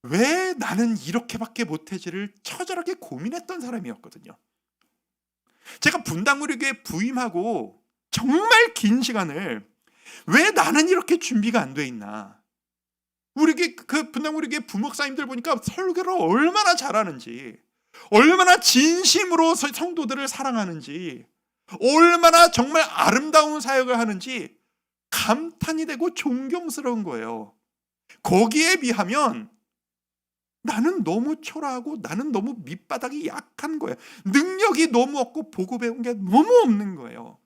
왜 나는 이렇게밖에 못해지를 처절하게 고민했던 사람이었거든요. 제가 분당우리교회 부임하고 정말 긴 시간을 왜 나는 이렇게 준비가 안 돼 있나. 우리 그 분당우리교회 부목사님들 보니까 설교를 얼마나 잘하는지, 얼마나 진심으로 성도들을 사랑하는지, 얼마나 정말 아름다운 사역을 하는지 감탄이 되고 존경스러운 거예요. 거기에 비하면 나는 너무 초라하고 나는 너무 밑바닥이 약한 거예요. 능력이 너무 없고 보고 배운 게 너무 없는 거예요.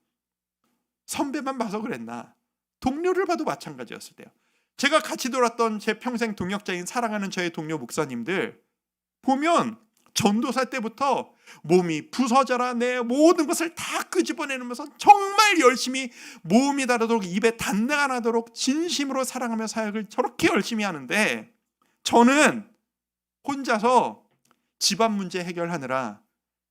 선배만 봐서 그랬나? 동료를 봐도 마찬가지였을 때요. 제가 같이 돌았던 제 평생 동역자인 사랑하는 저의 동료 목사님들 보면 전도사 때부터 몸이 부서져라 내 모든 것을 다 끄집어내면서 정말 열심히 몸이 다르도록 입에 단내가 나도록 진심으로 사랑하며 사역을 저렇게 열심히 하는데 저는 혼자서 집안 문제 해결하느라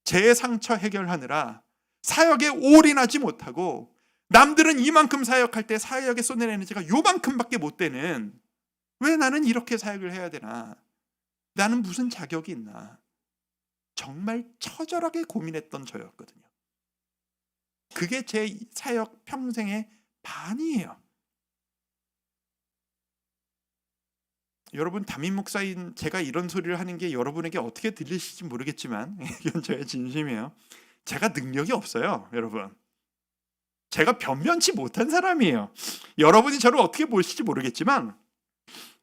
제 상처 해결하느라 사역에 올인하지 못하고 남들은 이만큼 사역할 때 사역에 쏟는 에너지가 요만큼밖에 못 되는 왜 나는 이렇게 사역을 해야 되나? 나는 무슨 자격이 있나? 정말 처절하게 고민했던 저였거든요. 그게 제 사역 평생의 반이에요. 여러분 담임 목사인 제가 이런 소리를 하는 게 여러분에게 어떻게 들리실지 모르겠지만 이건 저의 진심이에요. 제가 능력이 없어요, 여러분. 제가 변변치 못한 사람이에요. 여러분이 저를 어떻게 보실지 모르겠지만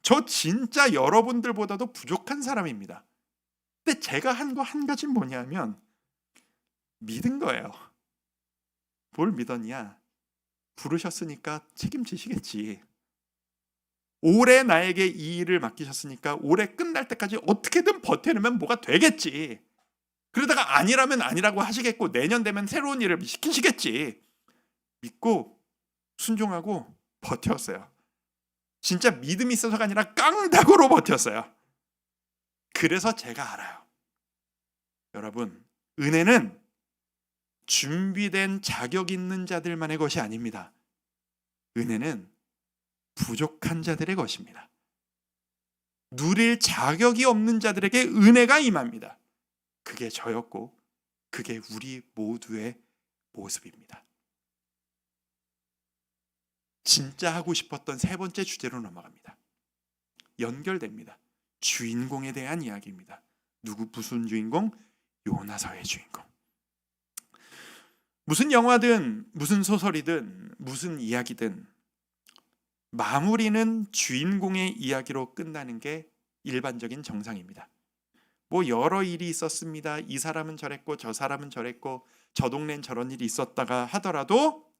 저 진짜 여러분들보다도 부족한 사람입니다. 근데 제가 한 거 한 가지는 뭐냐면 믿은 거예요. 뭘 믿었냐? 부르셨으니까 책임지시겠지. 올해 나에게 이 일을 맡기셨으니까 올해 끝날 때까지 어떻게든 버텨내면 뭐가 되겠지. 그러다가 아니라면 아니라고 하시겠고 내년 되면 새로운 일을 시키시겠지. 믿고 순종하고 버텼어요. 진짜 믿음이 있어서가 아니라 깡다구로 버텼어요. 그래서 제가 알아요. 여러분, 은혜는 준비된 자격 있는 자들만의 것이 아닙니다. 은혜는 부족한 자들의 것입니다. 누릴 자격이 없는 자들에게 은혜가 임합니다. 그게 저였고 그게 우리 모두의 모습입니다. 진짜 하고 싶었던 세 번째 주제로 넘어갑니다. 연결됩니다. 주인공에 대한 이야기입니다. 무슨 주인공? 요나서의 주인공. 무슨 영화든 무슨 소설이든 무슨 이야기든 마무리는 주인공의 이야기로 끝나는 게 일반적인 정상입니다. 뭐 여러 일이 있었습니다. 이 사람은 저랬고 저 사람은 저랬고 저 동네엔 저런 일이 있었다가 하더라도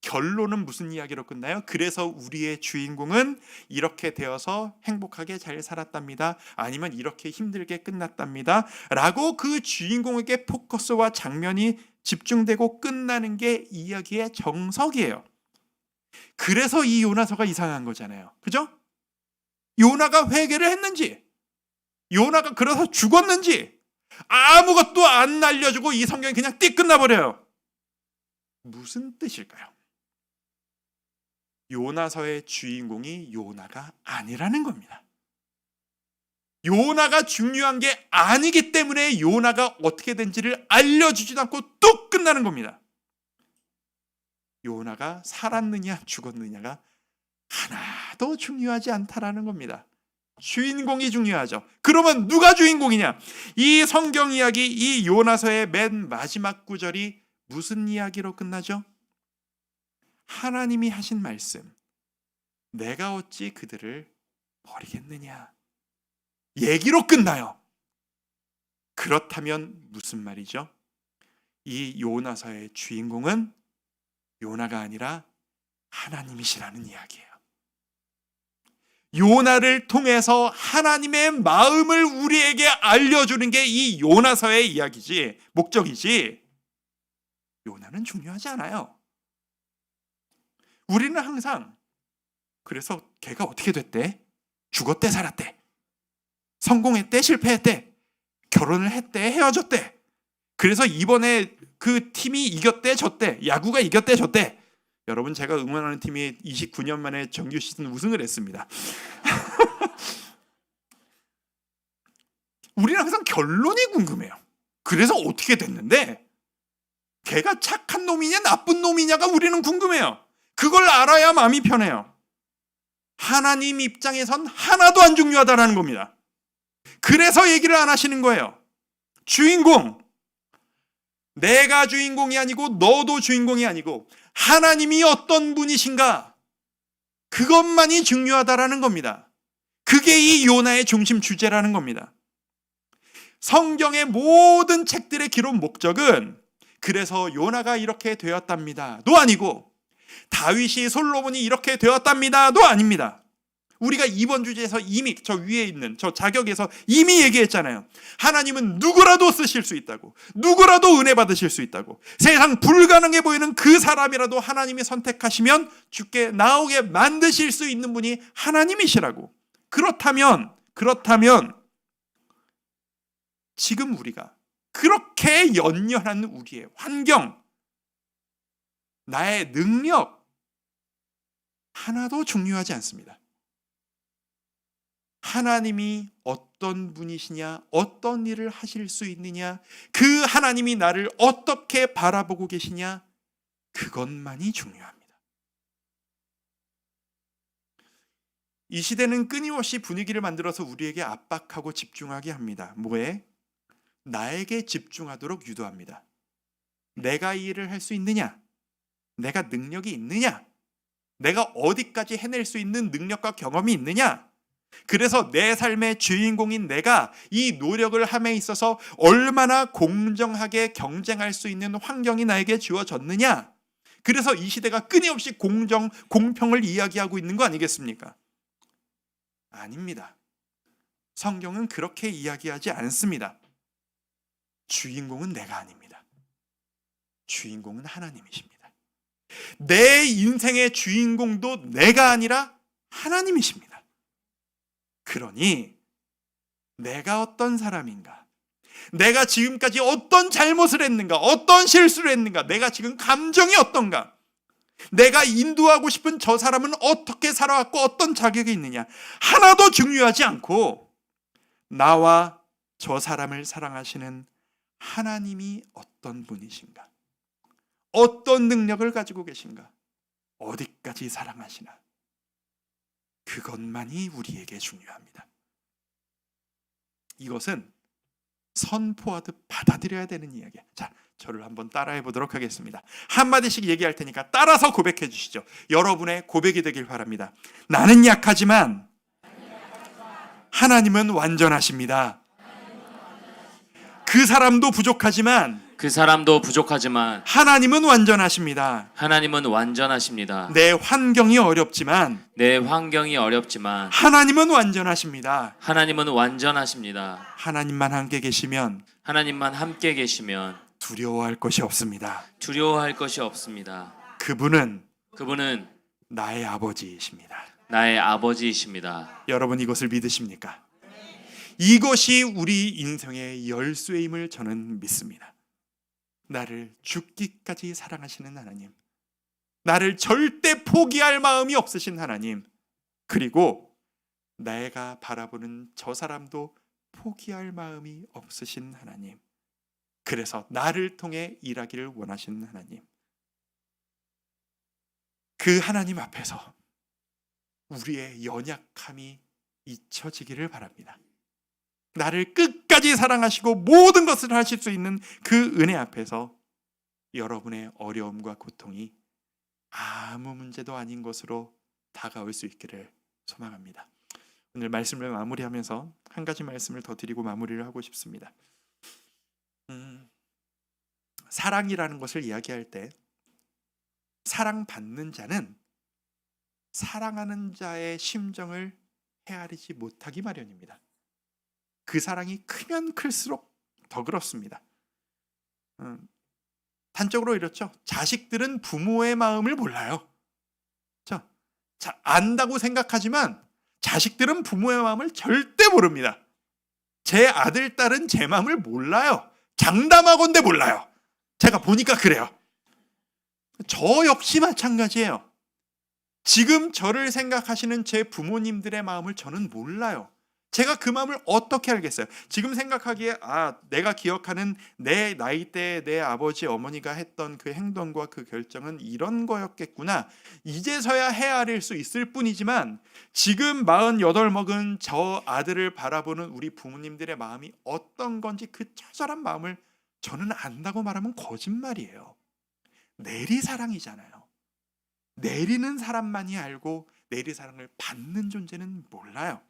결론은 무슨 이야기로 끝나요? 그래서 우리의 주인공은 이렇게 되어서 행복하게 잘 살았답니다. 아니면 이렇게 힘들게 끝났답니다. 라고 그 주인공에게 포커스와 장면이 집중되고 끝나는 게 이야기의 정석이에요. 그래서 이 요나서가 이상한 거잖아요. 그죠? 요나가 회개를 했는지, 요나가 그래서 죽었는지 아무것도 안 알려주고 이 성경이 그냥 띡 끝나버려요. 무슨 뜻일까요? 요나서의 주인공이 요나가 아니라는 겁니다. 요나가 중요한 게 아니기 때문에 요나가 어떻게 된지를 알려주지도 않고 뚝 끝나는 겁니다. 요나가 살았느냐 죽었느냐가 하나도 중요하지 않다라는 겁니다. 주인공이 중요하죠. 그러면 누가 주인공이냐? 이 성경 이야기, 이 요나서의 맨 마지막 구절이 무슨 이야기로 끝나죠? 하나님이 하신 말씀, 내가 어찌 그들을 버리겠느냐, 얘기로 끝나요. 그렇다면 무슨 말이죠? 이 요나서의 주인공은 요나가 아니라 하나님이시라는 이야기예요. 요나를 통해서 하나님의 마음을 우리에게 알려주는 게 이 요나서의 이야기지, 목적이지, 요나는 중요하지 않아요. 우리는 항상 그래서 걔가 어떻게 됐대? 죽었대, 살았대, 성공했대, 실패했대, 결혼을 했대, 헤어졌대, 그래서 이번에 그 팀이 이겼대, 졌대, 야구가 이겼대, 졌대. 여러분, 제가 응원하는 팀이 29년 만에 정규 시즌 우승을 했습니다. 우리는 항상 결론이 궁금해요. 그래서 어떻게 됐는데 걔가 착한 놈이냐 나쁜 놈이냐가 우리는 궁금해요. 그걸 알아야 마음이 편해요. 하나님 입장에선 하나도 안 중요하다라는 겁니다. 그래서 얘기를 안 하시는 거예요. 주인공, 내가 주인공이 아니고 너도 주인공이 아니고 하나님이 어떤 분이신가, 그것만이 중요하다라는 겁니다. 그게 이 요나의 중심 주제라는 겁니다. 성경의 모든 책들의 기록 목적은 그래서 요나가 이렇게 되었답니다도 아니고 다윗이 솔로몬이 이렇게 되었답니다도 아닙니다. 우리가 이번 주제에서 이미 저 위에 있는 저 자격에서 이미 얘기했잖아요. 하나님은 누구라도 쓰실 수 있다고, 누구라도 은혜 받으실 수 있다고, 세상 불가능해 보이는 그 사람이라도 하나님이 선택하시면 죽게 나오게 만드실 수 있는 분이 하나님이시라고. 그렇다면 지금 우리가 그렇게 연연한 우리의 환경, 나의 능력 하나도 중요하지 않습니다. 하나님이 어떤 분이시냐, 어떤 일을 하실 수 있느냐, 그 하나님이 나를 어떻게 바라보고 계시냐, 그것만이 중요합니다. 이 시대는 끊임없이 분위기를 만들어서 우리에게 압박하고 집중하게 합니다. 뭐에? 나에게 집중하도록 유도합니다. 내가 이 일을 할 수 있느냐, 내가 능력이 있느냐, 내가 어디까지 해낼 수 있는 능력과 경험이 있느냐, 그래서 내 삶의 주인공인 내가 이 노력을 함에 있어서 얼마나 공정하게 경쟁할 수 있는 환경이 나에게 주어졌느냐. 그래서 이 시대가 끊임없이 공정, 공평을 이야기하고 있는 거 아니겠습니까? 아닙니다. 성경은 그렇게 이야기하지 않습니다. 주인공은 내가 아닙니다. 주인공은 하나님이십니다. 내 인생의 주인공도 내가 아니라 하나님이십니다. 그러니 내가 어떤 사람인가? 내가 지금까지 어떤 잘못을 했는가? 어떤 실수를 했는가? 내가 지금 감정이 어떤가? 내가 인도하고 싶은 저 사람은 어떻게 살아왔고 어떤 자격이 있느냐? 하나도 중요하지 않고 나와 저 사람을 사랑하시는 하나님이 어떤 분이신가? 어떤 능력을 가지고 계신가? 어디까지 사랑하시나? 그것만이 우리에게 중요합니다. 이것은 선포하듯 받아들여야 되는 이야기야. 자, 저를 한번 따라해 보도록 하겠습니다. 한마디씩 얘기할 테니까 따라서 고백해 주시죠. 여러분의 고백이 되길 바랍니다. 나는 약하지만 하나님은 완전하십니다. 그 사람도 부족하지만 하나님은 완전하십니다. 하나님은 완전하십니다. 내 환경이 어렵지만 하나님은 완전하십니다. 하나님은 완전하십니다. 하나님만 함께 계시면 두려워할 것이 없습니다. 그분은 나의 아버지이십니다. 여러분 이것을 믿으십니까? 이것이 우리 인생의 열쇠임을 저는 믿습니다. 나를 죽기까지 사랑하시는 하나님, 나를 절대 포기할 마음이 없으신 하나님, 그리고 내가 바라보는 저 사람도 포기할 마음이 없으신 하나님, 그래서 나를 통해 일하기를 원하시는 하나님, 그 하나님 앞에서 우리의 연약함이 잊혀지기를 바랍니다. 나를 끝까지 사랑하시고 모든 것을 하실 수 있는 그 은혜 앞에서 여러분의 어려움과 고통이 아무 문제도 아닌 것으로 다가올 수 있기를 소망합니다. 오늘 말씀을 마무리하면서 한 가지 말씀을 더 드리고 마무리를 하고 싶습니다. 사랑이라는 것을 이야기할 때 사랑받는 자는 사랑하는 자의 심정을 헤아리지 못하기 마련입니다. 그 사랑이 크면 클수록 더 그렇습니다. 단적으로 이렇죠. 자식들은 부모의 마음을 몰라요. 안다고 생각하지만 자식들은 부모의 마음을 절대 모릅니다. 제 아들, 딸은 제 마음을 몰라요. 장담하건대 몰라요. 제가 보니까 그래요. 저 역시 마찬가지예요. 지금 저를 생각하시는 제 부모님들의 마음을 저는 몰라요. 제가 그 마음을 어떻게 알겠어요? 지금 생각하기에 내가 기억하는 내 나이 때 내 아버지 어머니가 했던 그 행동과 그 결정은 이런 거였겠구나. 이제서야 헤아릴 수 있을 뿐이지만 지금 48 먹은 저 아들을 바라보는 우리 부모님들의 마음이 어떤 건지 그 처절한 마음을 저는 안다고 말하면 거짓말이에요. 내리사랑이잖아요. 내리는 사람만이 알고 내리사랑을 받는 존재는 몰라요.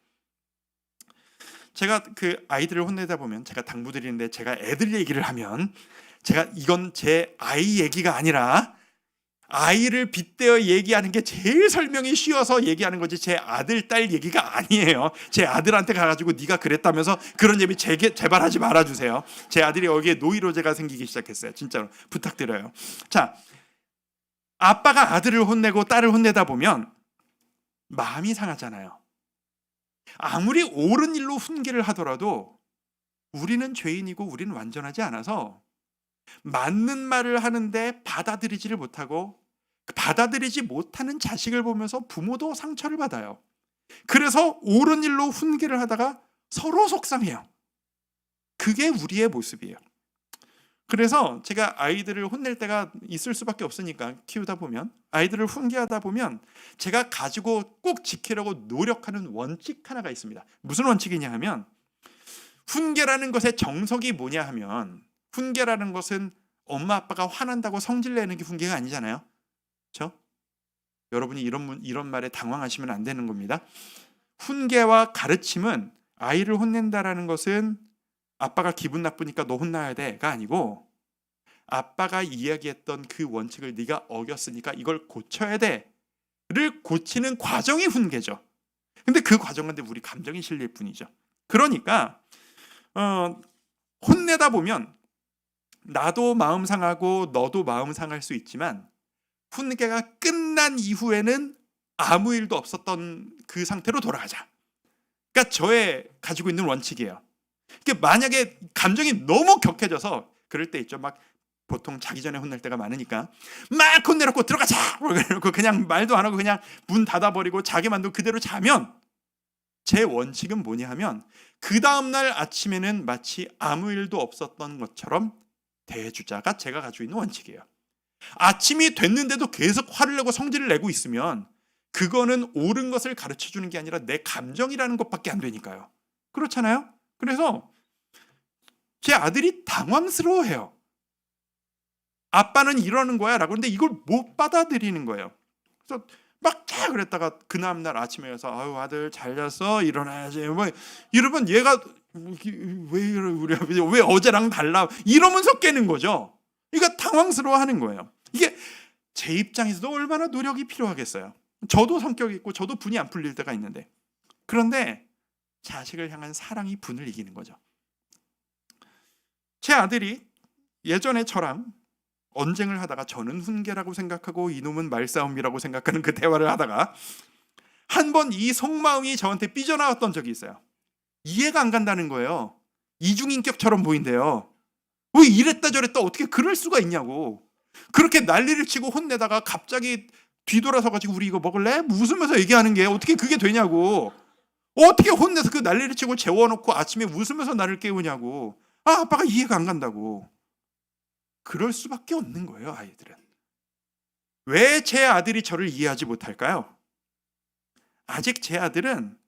제가 그 아이들을 혼내다 보면 제가 당부드리는데 제가 애들 얘기를 하면 이건 제 아이 얘기가 아니라 아이를 빗대어 얘기하는 게 제일 설명이 쉬워서 얘기하는 거지 제 아들, 딸 얘기가 아니에요. 제 아들한테 가가지고 네가 그랬다면서 그런 얘기 제발 하지 말아주세요. 제 아들이 여기에 노이로제가 생기기 시작했어요. 진짜로 부탁드려요. 자, 아빠가 아들을 혼내고 딸을 혼내다 보면 마음이 상하잖아요. 아무리 옳은 일로 훈계를 하더라도 우리는 죄인이고 우리는 완전하지 않아서 맞는 말을 하는데 받아들이지를 못하고 받아들이지 못하는 자식을 보면서 부모도 상처를 받아요. 그래서 옳은 일로 훈계를 하다가 서로 속상해요. 그게 우리의 모습이에요. 그래서 제가 아이들을 혼낼 때가 있을 수밖에 없으니까 키우다 보면 아이들을 훈계하다 보면 제가 가지고 꼭 지키려고 노력하는 원칙 하나가 있습니다. 무슨 원칙이냐 하면 훈계라는 것의 정석이 뭐냐 하면 훈계라는 것은 엄마 아빠가 화난다고 성질내는 게 훈계가 아니잖아요. 그렇죠? 여러분이 이런 말에 당황하시면 안 되는 겁니다. 훈계와 가르침은 아이를 혼낸다라는 것은 아빠가 기분 나쁘니까 너 혼나야 돼가 아니고 아빠가 이야기했던 그 원칙을 네가 어겼으니까 이걸 고쳐야 돼를 고치는 과정이 훈계죠. 근데 그 과정인데 우리 감정이 실릴 뿐이죠. 그러니까 혼내다 보면 나도 마음 상하고 너도 마음 상할 수 있지만 훈계가 끝난 이후에는 아무 일도 없었던 그 상태로 돌아가자. 그러니까 저의 가지고 있는 원칙이에요. 그러니까 만약에 감정이 너무 격해져서 그럴 때 있죠. 막 보통 자기 전에 혼낼 때가 많으니까 막 혼내놓고 들어가자! 그래놓고 그냥 말도 안 하고 그냥 문 닫아버리고 자기만 두고 그대로 자면 제 원칙은 뭐냐 하면 그 다음날 아침에는 마치 아무 일도 없었던 것처럼 대해주자가 제가 가지고 있는 원칙이에요. 아침이 됐는데도 계속 화를 내고 성질을 내고 있으면 그거는 옳은 것을 가르쳐주는 게 아니라 내 감정이라는 것밖에 안 되니까요. 그렇잖아요? 그래서 제 아들이 당황스러워해요. 아빠는 이러는 거야 라고. 근데 이걸 못 받아들이는 거예요. 그래서 막 그랬다가 그 다음날 아침에 와서 아유 아들 잘 잤어? 일어나야지. 뭐 이러면 얘가 왜 어제랑 달라? 이러면서 깨는 거죠. 그러니까 당황스러워하는 거예요. 이게 제 입장에서도 얼마나 노력이 필요하겠어요. 저도 성격이 있고 저도 분이 안 풀릴 때가 있는데 그런데 자식을 향한 사랑이 분을 이기는 거죠. 제 아들이 예전에 저랑 언쟁을 하다가 저는 훈계라고 생각하고 이놈은 말싸움이라고 생각하는 그 대화를 하다가 한 번 이 속마음이 저한테 삐져나왔던 적이 있어요. 이해가 안 간다는 거예요. 이중인격처럼 보인대요. 왜 이랬다 저랬다 어떻게 그럴 수가 있냐고. 그렇게 난리를 치고 혼내다가 갑자기 뒤돌아서 가지고 우리 이거 먹을래? 웃으면서 얘기하는 게 어떻게 그게 되냐고. 어떻게 혼내서 그 난리를 치고 재워놓고 아침에 웃으면서 나를 깨우냐고. 아빠가 이해가 안 간다고. 그럴 수밖에 없는 거예요. 아이들은. 왜 제 아들이 저를 이해하지 못할까요? 아직 제 아들은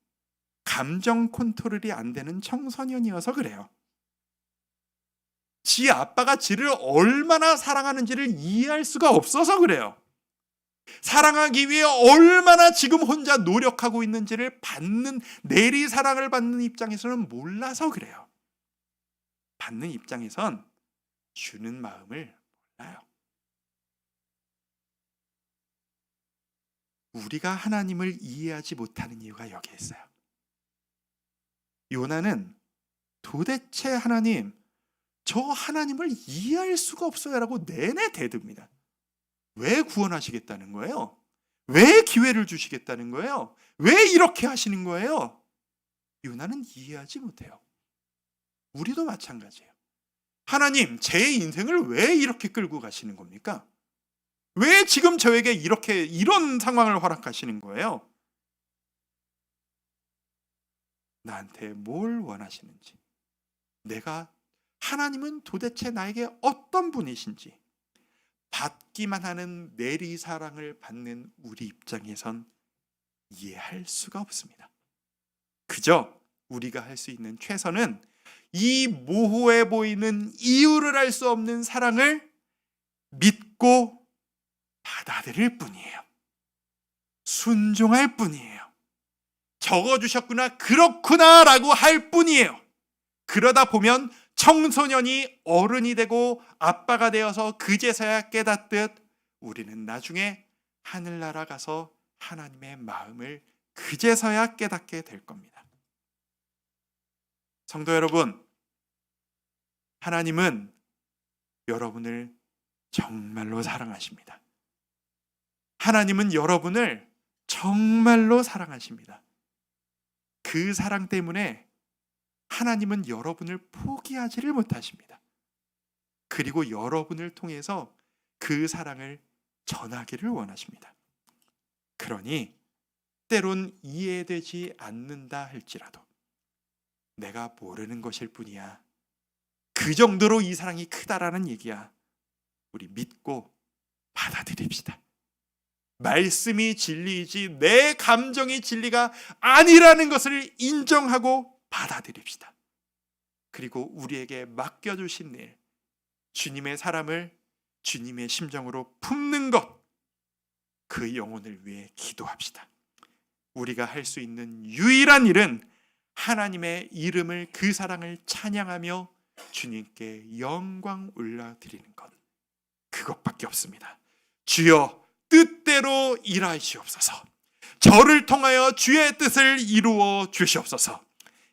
감정 컨트롤이 안 되는 청소년이어서 그래요. 지 아빠가 지를 얼마나 사랑하는지를 이해할 수가 없어서 그래요. 사랑하기 위해 얼마나 지금 혼자 노력하고 있는지를 받는, 내리 사랑을 받는 입장에서는 몰라서 그래요. 받는 입장에선 주는 마음을 몰라요. 우리가 하나님을 이해하지 못하는 이유가 여기에 있어요. 요나는 도대체 하나님, 저 하나님을 이해할 수가 없어요라고 내내 대듭니다. 왜 구원하시겠다는 거예요? 왜 기회를 주시겠다는 거예요? 왜 이렇게 하시는 거예요? 요나는 이해하지 못해요. 우리도 마찬가지예요. 하나님, 제 인생을 왜 이렇게 끌고 가시는 겁니까? 왜 지금 저에게 이런 상황을 허락하시는 거예요? 나한테 뭘 원하시는지, 하나님은 도대체 나에게 어떤 분이신지 받기만 하는 내리사랑을 받는 우리 입장에선 이해할 수가 없습니다. 그저 우리가 할 수 있는 최선은 이 모호해 보이는 이유를 알 수 없는 사랑을 믿고 받아들일 뿐이에요. 순종할 뿐이에요. 적어주셨구나, 그렇구나 라고 할 뿐이에요. 그러다 보면 청소년이 어른이 되고 아빠가 되어서 그제서야 깨닫듯 우리는 나중에 하늘나라 가서 하나님의 마음을 그제서야 깨닫게 될 겁니다. 성도 여러분, 하나님은 여러분을 정말로 사랑하십니다. 하나님은 여러분을 정말로 사랑하십니다. 그 사랑 때문에 하나님은 여러분을 포기하지를 못하십니다. 그리고 여러분을 통해서 그 사랑을 전하기를 원하십니다. 그러니 때론 이해되지 않는다 할지라도 내가 모르는 것일 뿐이야. 그 정도로 이 사랑이 크다라는 얘기야. 우리 믿고 받아들입시다. 말씀이 진리이지 내 감정이 진리가 아니라는 것을 인정하고 받아들입시다. 그리고 우리에게 맡겨주신 일, 주님의 사람을 주님의 심정으로 품는 것, 그 영혼을 위해 기도합시다. 우리가 할 수 있는 유일한 일은 하나님의 이름을, 그 사랑을 찬양하며 주님께 영광 올려드리는 것, 그것밖에 없습니다. 주여 뜻대로 일하시옵소서. 저를 통하여 주의 뜻을 이루어 주시옵소서.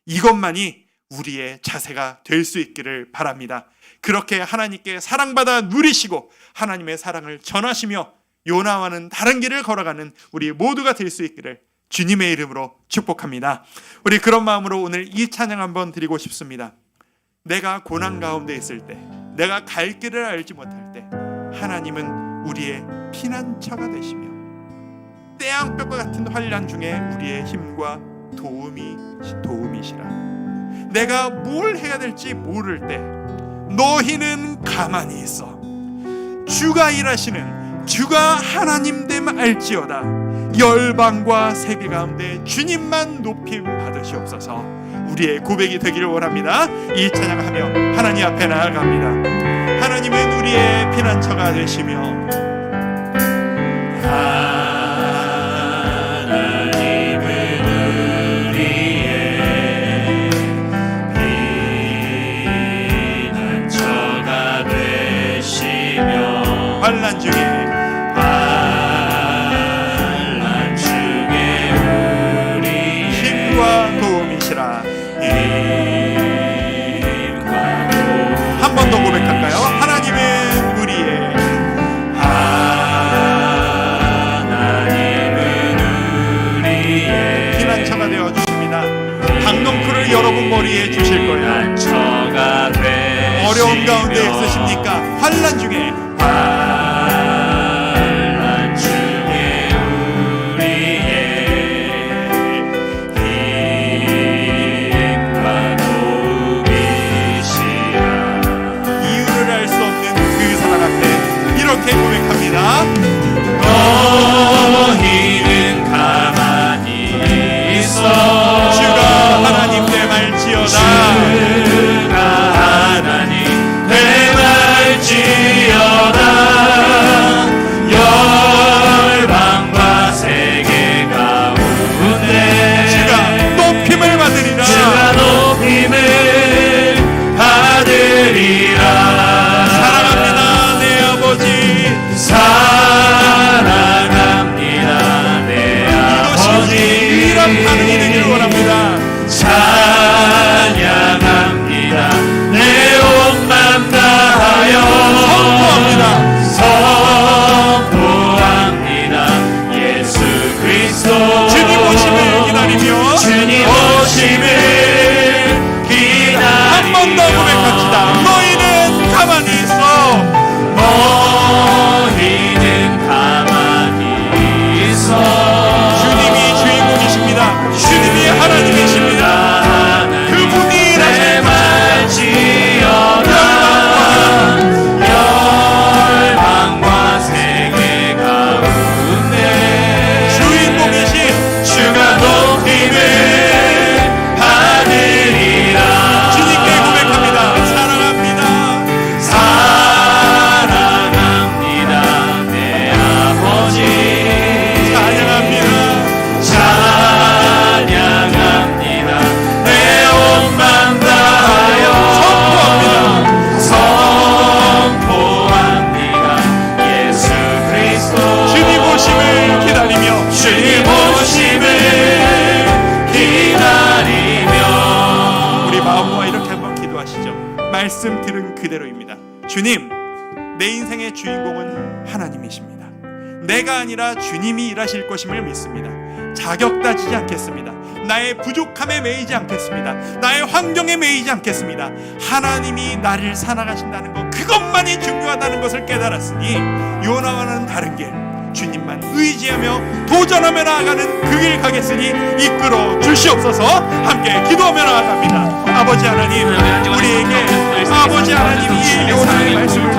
이것만이 우리의 자세가 될 수 있기를 바랍니다. 그렇게 하나님께 사랑받아 누리시고 하나님의 사랑을 전하시며 요나와는 다른 길을 걸어가는 우리 모두가 될 수 있기를 주님의 이름으로 축복합니다. 우리 그런 마음으로 오늘 이 찬양 한번 드리고 싶습니다. 내가 고난 가운데 있을 때, 내가 갈 길을 알지 못할 때 하나님은 우리의 피난처가 되시며 태양볕과 같은 환난 중에 우리의 힘과 도움이시라. 내가 뭘 해야 될지 모를 때 너희는 가만히 있어. 주가 일하시는, 주가 하나님 됨 알지어다. 열방과 세계 가운데 주님만 높임 받으시옵소서. 우리의 고백이 되기를 원합니다. 이 찬양하며 하나님 앞에 나아갑니다. 하나님은 우리의 피난처가 되시며 환난 중에 우리 힘과 도움이시라. 한 번 더 고백할까요? 하나님은 우리의 피난처가 되어 주십니다. 박넝쿨을 여러분 머리에 주실 거예요. 어려운 가운데 있으십니까? 환난 중에 이렇게 고백합니다. 너희는 가만히 있어. 주가 하나님 됨알지어다. 주가 하나님 됨알지어다. 열방과 세계 가운데 주가 높임을 받으리라. 주가 높임을 받으리라. 사랑합니다 내 아버지. 유일한 반응이 되기를 원합니다. 찬양합니다 내 온 맘 다하여. 선포합니다 예수 그리스도. 주님 오심을 기다리며 주님 오심을 기다리며 한 번 더 고백합시다. 너희는 가만히 있어. 너희는 가만히 있어. 주님이 주인공이십니다. 주님이 하나님이십니다. 그분이 됨알지어다. 열방과 세계 가운데 주인공이신 주가 높임을 받으리라. 주님께 고백합니다. 사랑합니다. 사랑합니다 내 아버지. 찬양합니다 내 온 맘 다하여. 선포합니다 예수 그리스도. 주님 오심을 기다리며 주님 오심을 기다리며. 우리 마음 모아 이렇게 한번 기도하시죠. 말씀 들은 그대로입니다. 주님, 내 인생의 주인공은 하나님이십니다. 내가 아니라 주님이 일하실 것임을 믿습니다. 자격 따지지 않겠습니다. 나의 부족함에 매이지 않겠습니다. 나의 환경에 매이지 않겠습니다. 하나님이 나를 사랑하신다는 것, 그것만이 중요하다는 것을 깨달았으니 요나와는 다른 길, 주님만 의지하며 도전하며 나아가는 그 길 가겠으니 이끌어 주시옵소서. 함께 기도하며 나아갑니다. 아버지 하나님, 우리에게 아버지 하나님 이 요나의 말씀을